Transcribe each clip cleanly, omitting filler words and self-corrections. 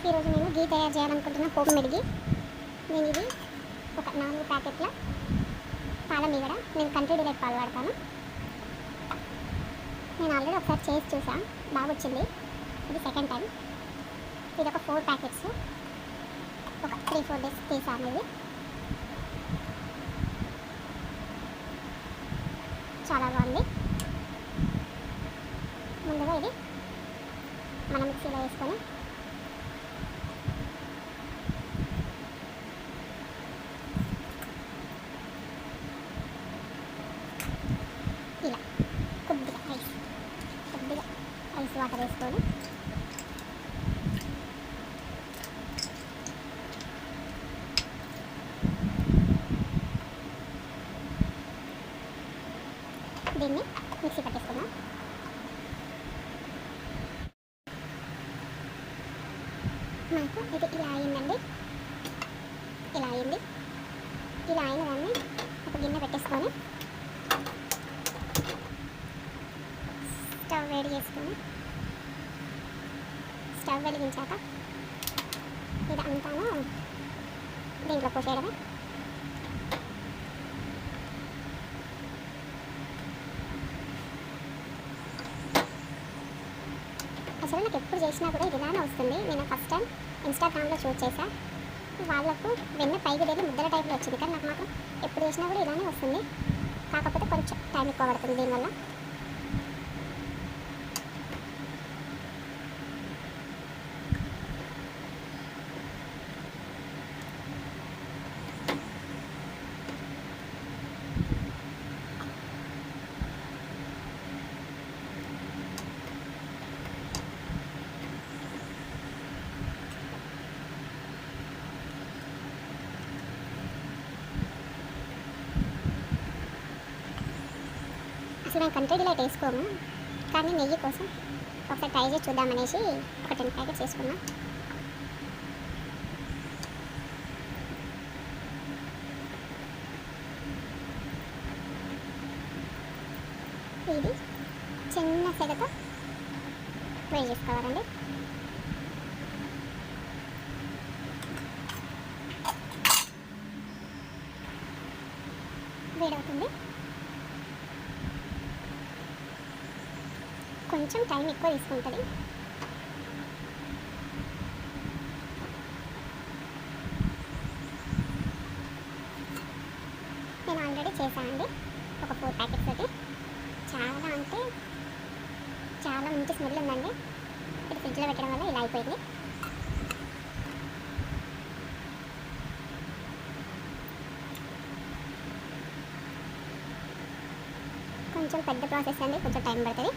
ఈరోజు నేను గీ తయారు చేయాలనుకుంటున్న పోపు మిడిగి. నేను ఇది ఒక 4 ప్యాకెట్ల పాల మీగడ. నేను కంట్రీ డిలైట్ పాలు వాడతాను. నేను ఆల్రెడీ ఒకసారి చేసి చూసా, బాగా వచ్చింది. ఇది సెకండ్ టైం. ఇది ఒక 4 ప్యాకెట్స్, ఒక 3-4 డేస్ తీసాను. ఇది చాలా బాగుంది. ముందుగా ఇది మనం మిక్సీలో వేసుకొని ఇలా కొద్దిగా ఐస్ వాటర్ వేసుకొని దీన్ని మిక్సీ పట్టేసుకుందాం. నాకు ఇది ఇలా అయిందండి. ఇలా అయింది. ఇలా అయిన దాన్ని ఒక గిన్నె పెట్టేసుకొని స్టవ్ వేడి చేసుకొని స్టవ్ వెలిగించాక ఇది అంతాను దీంట్లో పోసేయడమే. అసలు నాకు ఎప్పుడు చేసినా కూడా ఇది ఇలానే వస్తుంది. నేను ఫస్ట్ టైం ఇన్స్టాగ్రామ్లో షూట్ చేశా. వాళ్ళకు వెన్న పైకి వెళ్ళి ముద్దల టైప్లో వచ్చింది, కానీ నాకు మాత్రం ఎప్పుడు చేసినా కూడా ఇలానే వస్తుంది. కాకపోతే కొంచెం టైం ఎక్కువ పడుతుంది దీనివల్ల. అసలు మేము కంట్రీ డిలైట్ వేసుకోము, కానీ నెయ్యి కోసం ఒకసారి ట్రై చేసి చూద్దామనేసి ఒక 10 ప్యాకెట్స్ వేసుకున్నాం. ఇది చిన్న సెగతో వేడి చేసుకోవాలండి. వేడవుతుంది. కొంచెం టైం ఎక్కువ తీసుకుంటుంది. నేను ఆల్రెడీ చేశానండి ఒక 4 ప్యాకెట్స్. అది చాలా అంటే చాలా మంచి స్మెల్ ఉందండి. ఇది ఫ్రిడ్జ్లో పెట్టడం వల్ల ఇలా అయిపోయింది. కొంచెం పెద్ద ప్రాసెస్ అండి, కొంచెం టైం పడుతుంది.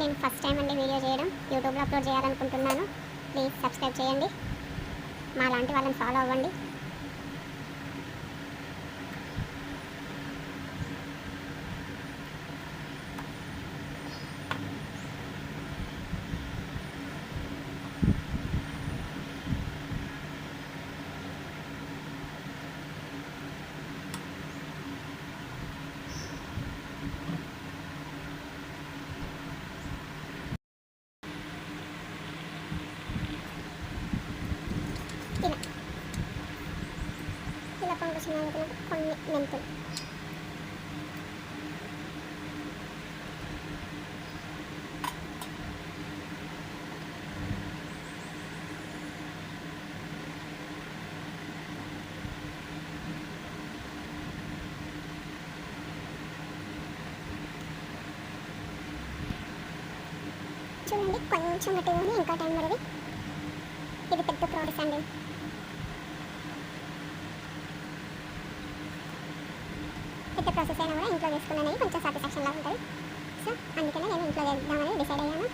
నేను ఫస్ట్ టైం అండి వీడియో చేయడం, యూట్యూబ్లో అప్లోడ్ చేయాలనుకుంటున్నాను. ప్లీజ్ సబ్స్క్రైబ్ చేయండి, మా లాంటి వాళ్ళని ఫాలో అవ్వండి. ఇలా పొంగుచినాక కొన్ని మెంతులు, చూడండి కొంచెం గట్టిగా ఉంది, ఇంకా టైం పడుతుంది. ఇది పెద్ద ప్రాసెస్ అండి. పెద్ద ప్రాసెస్ అయినా కూడా ఇంట్లో వేసుకున్నాను, కొంచెం సాటిస్ఫాక్షన్ లాగా ఉంటుంది. సో అందుకనే నేను ఇంట్లో చేద్దామని డిసైడ్ అయ్యాను.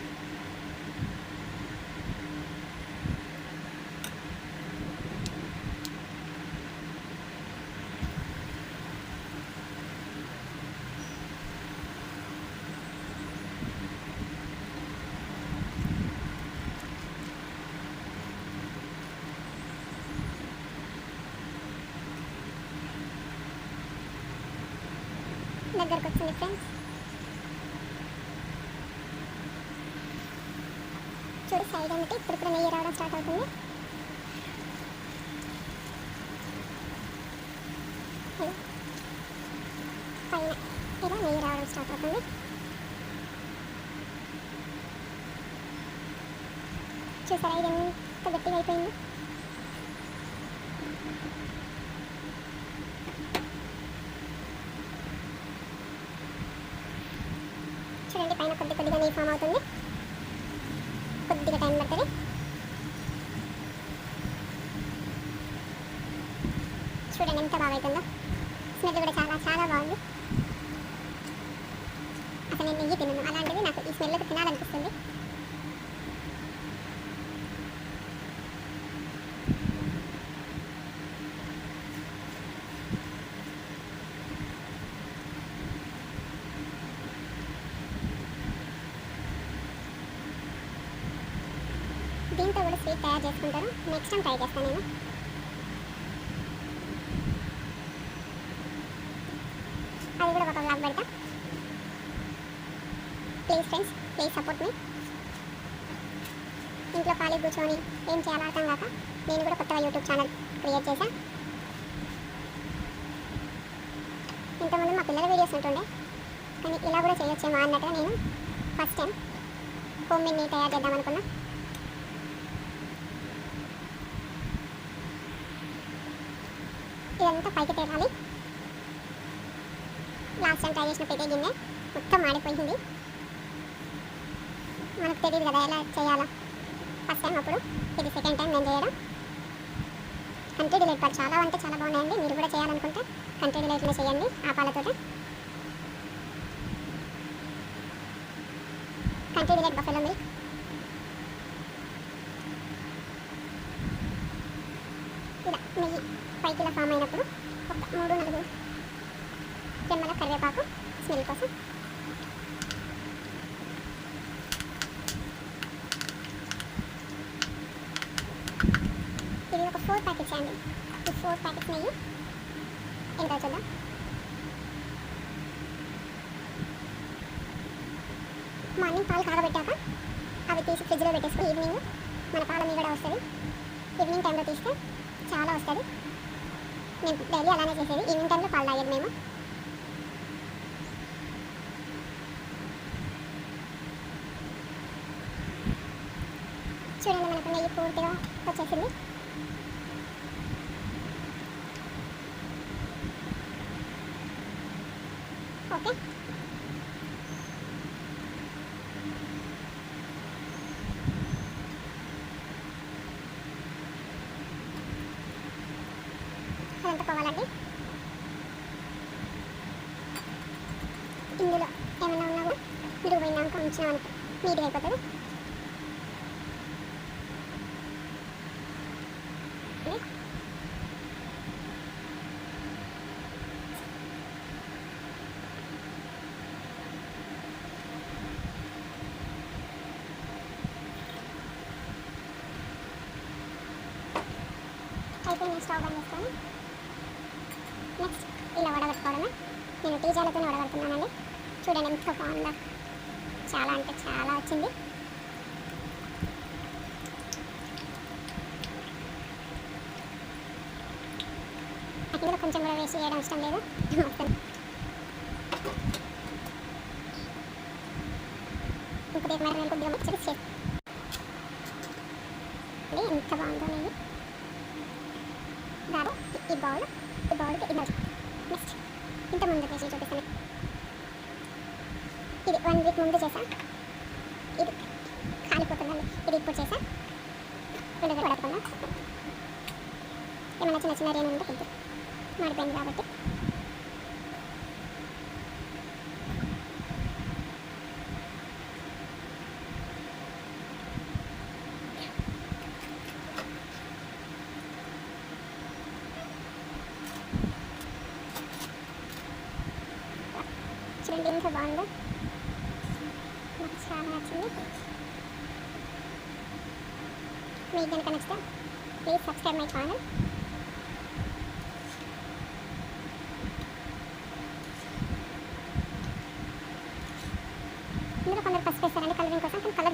దగ్గరకు వచ్చింది ఫ్రెండ్స్. చూడు సైడ్ ఏమిటి ఇప్పుడు నెయ్యి రావడం స్టార్ట్ అవుతుంది. పైన ఇలా నెయ్యి రావడం స్టార్ట్ అవుతుంది. చూసారా ఇది ఎంత గట్టిగా అయిపోయింది. చూడండి పైన కొద్దిగా నెయ్యి ఫామ్ అవుతుంది. కొద్దిగా టైం పడుతుంది. చూడండి ఎంత బాగా అవుతుందో. స్మెల్ కూడా చాలా చాలా బాగుంది. అసలు నేను నెయ్యి తినను, అలాంటిది నాకు ఈ స్మెల్ తినాలనిపిస్తుంది. దీంతో కూడా స్వీట్ తయారు చేసుకుంటారు. నెక్స్ట్ టైం ట్రై చేస్తాను నేను. అది కూడా ఒక వ్లాగ్ పెడతా. ప్లీజ్ ఫ్రెండ్స్, ప్లీజ్ సపోర్ట్ మీ. ఇంట్లో ఖాళీ కూర్చొని ఏం చేయాలో అర్థం కాక నేను కూడా కొత్తగా యూట్యూబ్ ఛానల్ క్రియేట్ చేశాను. ఇంతకుముందు మా పిల్లల వీడియోస్ ఉంటుండే, కానీ ఇలా కూడా చేయొచ్చేమో అన్నట్టుగా నేను ఫస్ట్ టైం హోమ్ మేడ్ నెయ్యి తయారు చేద్దాం అనుకున్నా. ఇదంతా పైకి తేలాలి. లాస్ట్ టైం ట్రై చేసిన పెద్ద గిన్నె మొత్తం మాడిపోయింది. మనకు తెలియదు కదా ఎలా చేయాలో. ఫస్ట్ టైం అప్పుడు, ఇది సెకండ్ టైం నేను చేయడం. కంట్రీ డిలైట్ పాలు చాలా అంటే చాలా బాగున్నాయండి. మీరు కూడా చేయాలనుకుంటే కంట్రీ డిలైట్లో చేయండి ఆ పాలతో. Country delight buffalo milk. ఇలా నెయ్యి పైకి ఇలా ఫామ్ అయినప్పుడు ఒక 3-4 రెమ్మల కరివేపాకు స్మెల్ కోసం. ఇది ఒక 4 ప్యాకెట్స్ అండి. ఈ 4 ప్యాకెట్స్ నెయ్యి ఎంత చూద్దాం. మార్నింగ్ పాలు కాగబెట్టాక అవి తీసి ఫ్రిడ్జ్లో పెట్టేసుకుని ఈవినింగ్ మన పాల మీద వస్తుంది. ఈవినింగ్ టైంలో తీస్తే చాలా వస్తుంది. నేను డైలీ అలానే చేసేది. ఈవినింగ్ టైంలో పాలు తాగేది మేము. చూడండి మనకు నెయ్యి పూర్తిగా వచ్చేసింది. ఓకే, అదంతా పోవాలండి. ఇందులో ఏమైనా ఉన్నా కూడా విడుగు పోయినాక ఉంచినామనుకో నీట్గా అయిపోతుంది. అయితే నేను స్టవ్ బంద్ చేసుకొని నెక్స్ట్ ఇలా వడగట్టుకోవడమే. నేను టీ జాలతోనే వడగడుతున్నానండి. చూడండి ఎంత బాగుందా. చాలా అంటే చాలా వచ్చింది. నాకు ఇందులో కొంచెం కూడా వేస్ట్ చేయడం ఇష్టం లేదు. ఇంకొద్దిగా మరి నేను కొద్దిగా మిక్చర్ చేసి ఎంత బాగుందో నెయ్యి. దాని ఈ బౌల్కి ఇలా నెక్స్ట్ ఇంత ముందు చేసి చూపిస్తాను. ఇది 1 వీక్ ముందు చేసా. ఇది కాలిపోతుందండి. ఇది ఇప్పుడు చేసా. రెండు పడకుండా ఏమైనా చిన్న చిన్న రేణులు ఉంటే కొద్దిగా మాడిపోయింది కాబట్టి చూడండి ఎంత బాగుందో. నాకు చాలా నచ్చింది. మీకు కనుక నచ్చితే ప్లీజ్ సబ్స్క్రైబ్ మై ఛానల్. ఇందులో కొందరు పసుపు వేస్తారండి కలరింగ్ కోసం, కానీ